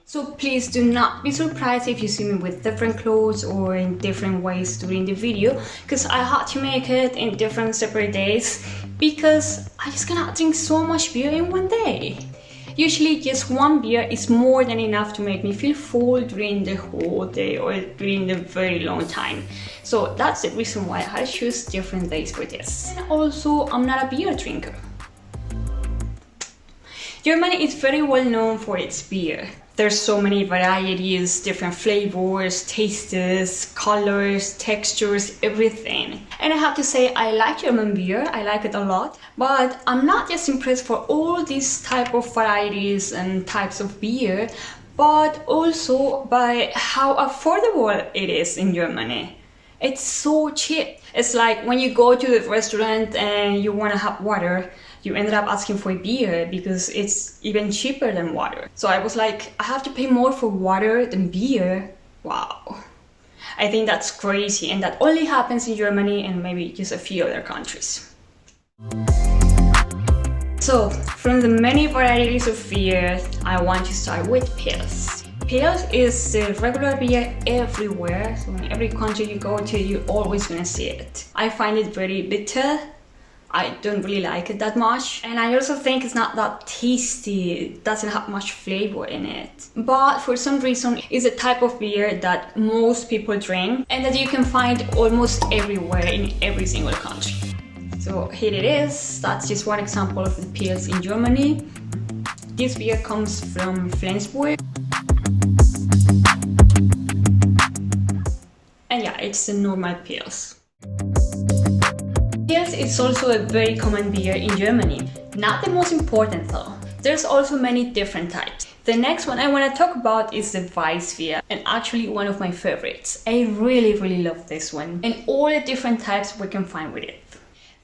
So please do not be surprised if you see me with different clothes or in different ways during the video, because I had to make it in different separate days because I just cannot drink so much beer in one day. Usually just one beer is more than enough to make me feel full during the whole day or during the very long time. So that's the reason why I choose different days for this. And also, I'm not a beer drinker. Germany is very well known for its beer. There's so many varieties, different flavors, tastes, colors, textures, everything. And I have to say, I like German beer, I like it a lot, but I'm not just impressed for all these type of varieties and types of beer, but also by how affordable it is in Germany. It's so cheap. It's like when you go to the restaurant and you want to have water, you ended up asking for beer because it's even cheaper than water. So I was like, I have to pay more for water than beer? Wow. I think that's crazy, and that only happens in Germany and maybe just a few other countries. So, from the many varieties of beer, I want to start with Pils. Pils is the regular beer everywhere, so in every country you go to, you're always gonna see it. I find it very bitter. I don't really like it that much, and I also think it's not that tasty. It doesn't have much flavor in it. But for some reason, it's a type of beer that most people drink and that you can find almost everywhere in every single country. So here it is. That's just one example of the Pils in Germany. This beer comes from Flensburg. And yeah, it's the normal Pils. Pils is also a very common beer in Germany. Not the most important though. There's also many different types. The next one I want to talk about is the Weissbier, and actually one of my favorites. I really love this one, and all the different types we can find with it.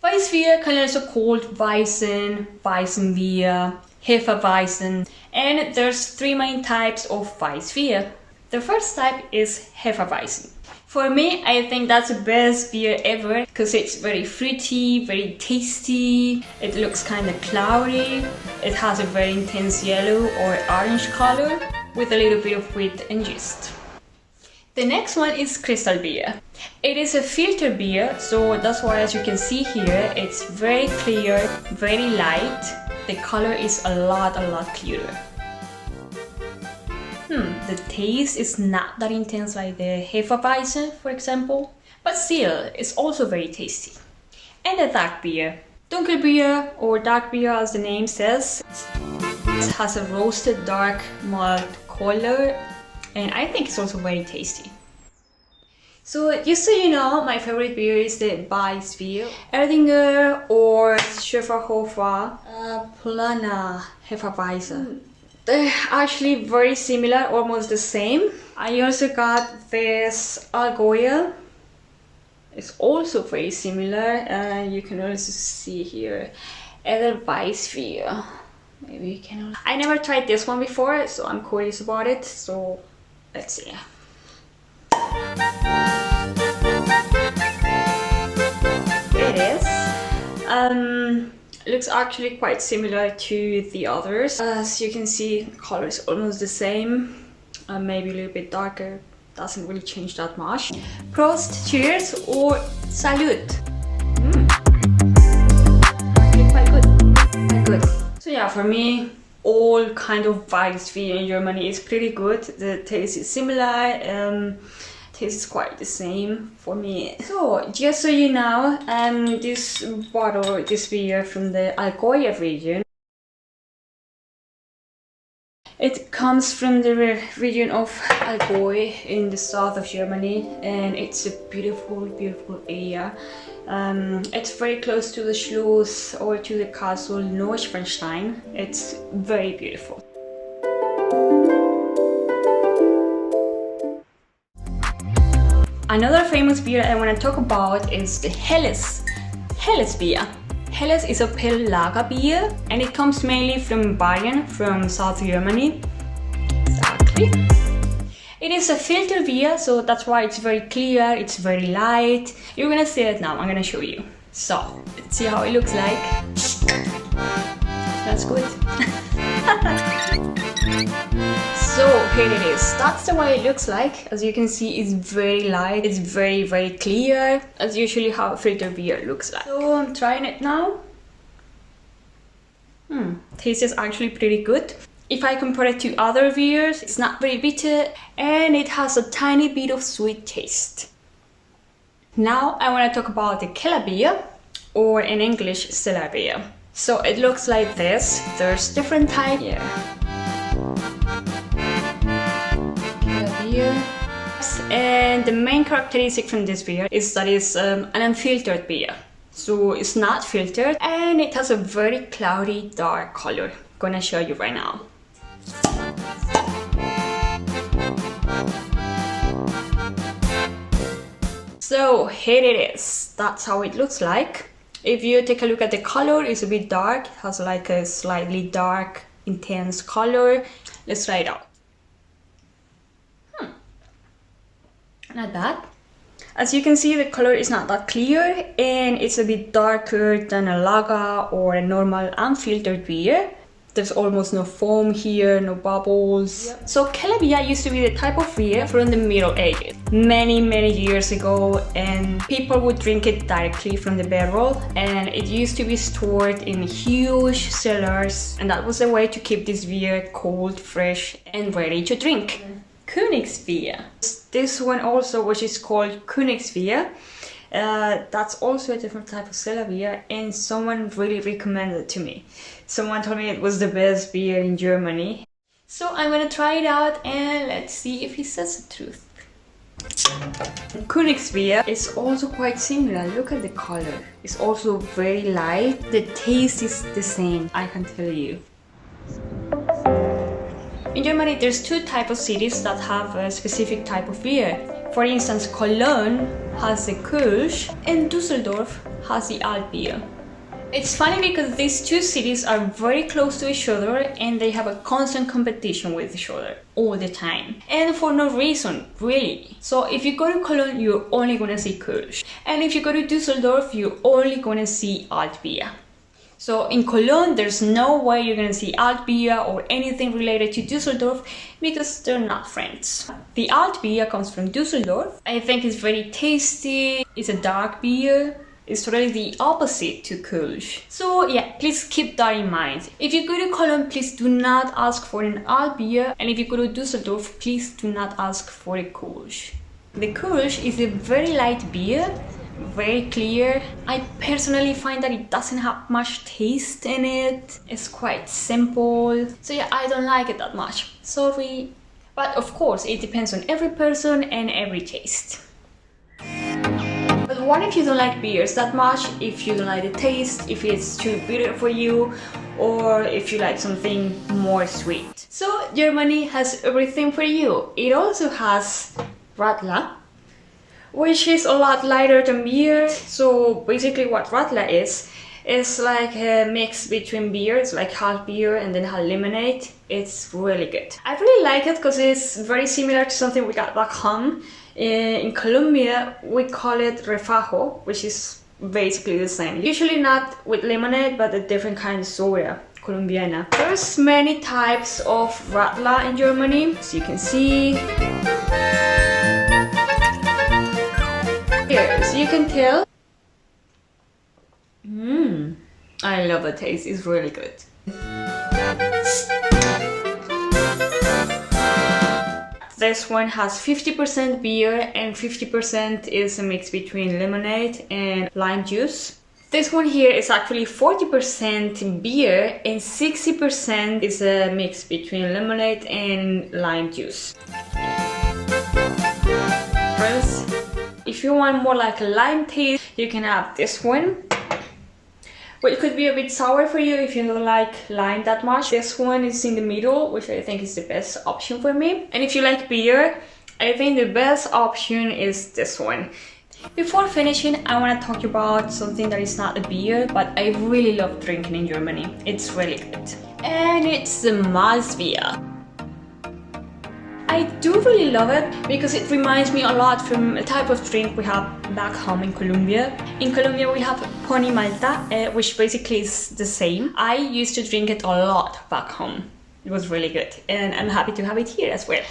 Weissbier can also called Weissen, Weissenbier, Hefeweizen, and there's three main types of Weissbier. The first type is Hefeweizen. For me, I think that's the best beer ever because it's very fruity, very tasty, it looks kind of cloudy, it has a very intense yellow or orange color with a little bit of wheat and yeast. The next one is Crystal beer. It is a filter beer, so that's why, as you can see here, it's very clear, very light, the color is a lot clearer. The taste is not that intense like the Hefeweizen, for example, but still, it's also very tasty. And the dark beer. Dunkelbier, or dark beer as the name says, it has a roasted dark malt color, and I think it's also very tasty. So just so you know, my favorite beer is the Weissbier, Erdinger or Schöfferhofer, Plana Hefeweizen. They're actually very similar, almost the same. I also got this Allgäuer. It's also very similar. You can also see here Weissbier. Maybe you can. I never tried this one before, so I'm curious about it. So let's see. Here it is. Looks actually quite similar to the others. As you can see, the color is almost the same, maybe a little bit darker, doesn't really change that much. Prost, cheers, or salute. Actually quite good. So yeah, for me, all kind of Weissbier in Germany is pretty good. The taste is similar. Taste is quite the same for me. So, just so you know, this bottle, this beer from the Allgäuer region, it comes from the region of Allgäu in the south of Germany, and it's a beautiful area. It's very close to the Schloss or to the castle Neuschwanstein. It's very beautiful. Another famous beer I want to talk about is the Helles beer. Helles is a pale lager beer, and it comes mainly from Bayern, from South Germany. Exactly. It is a filter beer, so that's why it's very clear, it's very light. You're gonna see it now, I'm gonna show you. So, let's see how it looks like. That's good. So here it is. That's the way it looks like. As you can see, it's very light. It's very, very clear. As usually how filter beer looks like. So I'm trying it now. Taste is actually pretty good. If I compare it to other beers, it's not very bitter and it has a tiny bit of sweet taste. Now I want to talk about the Kellerbier, or in English, cellar beer. So it looks like this. There's different types here. Beer. And the main characteristic from this beer is that it's an unfiltered beer. So it's not filtered and it has a very cloudy dark color. Gonna show you right now. So here it is. That's how it looks like. If you take a look at the color, it's a bit dark. It has like a slightly dark, intense color. Let's try it out. Not bad. As you can see, the color is not that clear and it's a bit darker than a lager or a normal unfiltered beer. There's almost no foam here, no bubbles. Yep. So Kellerbier used to be the type of beer from the Middle Ages, many years ago, and people would drink it directly from the barrel, and it used to be stored in huge cellars, and that was the way to keep this beer cold, fresh and ready to drink. Königsbier. This one also, which is called Königsbier, that's also a different type of cellar beer, and someone really recommended it to me. Someone told me it was the best beer in Germany. So I'm gonna try it out and let's see if he says the truth. Königsbier is also quite similar. Look at the color. It's also very light. The taste is the same, I can tell you. In Germany, there's two types of cities that have a specific type of beer. For instance, Cologne has the Kölsch and Düsseldorf has the Altbier. It's funny because these two cities are very close to each other and they have a constant competition with each other all the time. And for no reason, really. So if you go to Cologne, you're only gonna see Kölsch. And if you go to Düsseldorf, you're only gonna see Altbier. So in Cologne, there's no way you're gonna see Altbier or anything related to Düsseldorf because they're not friends. The Altbier comes from Düsseldorf. I think it's very tasty. It's a dark beer. It's really the opposite to Kölsch. So yeah, please keep that in mind. If you go to Cologne, please do not ask for an Altbier. And if you go to Düsseldorf, please do not ask for a Kölsch. The Kölsch is a very light beer. Very clear. I personally find that it doesn't have much taste in it. It's quite simple. So yeah, I don't like it that much. Sorry. But of course, it depends on every person and every taste. But what if you don't like beers that much? If you don't like the taste, if it's too bitter for you, or if you like something more sweet. So Germany has everything for you. It also has Radler, which is a lot lighter than beer. So basically what Radler is like a mix between beer. It's like half beer and then half lemonade. It's really good. I really like it because it's very similar to something we got back home. In Colombia, we call it refajo, which is basically the same. Usually not with lemonade, but a different kind of soda, colombiana. There's many types of Radler in Germany, as you can see. Here, so you can tell. I love the taste, it's really good. This one has 50% beer and 50% is a mix between lemonade and lime juice. This one here is actually 40% beer and 60% is a mix between lemonade and lime juice. First, if you want more like a lime taste, you can have this one. But it could be a bit sour for you if you don't like lime that much. This one is in the middle, which I think is the best option for me. And if you like beer, I think the best option is this one. Before finishing, I want to talk about something that is not a beer, but I really love drinking in Germany. It's really good. And it's the Weissbier. I I do really love it because it reminds me a lot from a type of drink we have back home in Colombia. In Colombia we have pony malta, which basically is the same. I used to drink it a lot back home. It was really good, and I'm happy to have it here as well.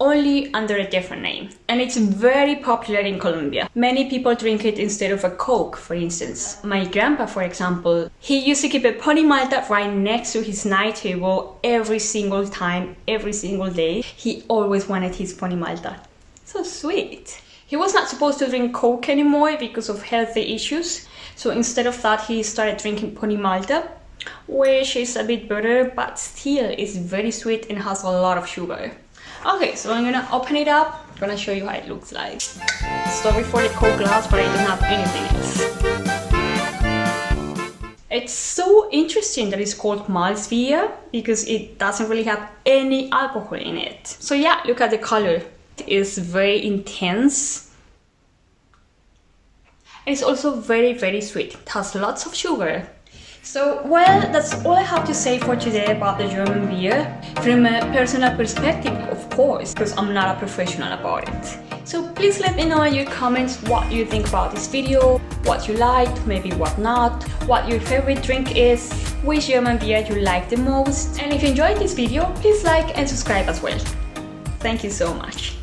Only under a different name. And it's very popular in Colombia. Many people drink it instead of a Coke, for instance. My grandpa, for example, he used to keep a pony malta right next to his night table every single time, every single day. He always wanted his pony malta. So sweet. He was not supposed to drink Coke anymore because of healthy issues. So instead of that, he started drinking pony malta, which is a bit better, but still is very sweet and has a lot of sugar. Okay, so I'm gonna open it up. I'm gonna show you how it looks like. Sorry for the Coke glass, but I don't have anything else. It's so interesting that it's called Weissbier because it doesn't really have any alcohol in it. So yeah, look at the color. It is very intense. And it's also very, very sweet. It has lots of sugar. So, well, that's all I have to say for today about the German beer. From a personal perspective, of course, because I'm not a professional about it. So please let me know in your comments what you think about this video, what you liked, maybe what not, what your favorite drink is, which German beer you like the most. And if you enjoyed this video, please like and subscribe as well. Thank you so much.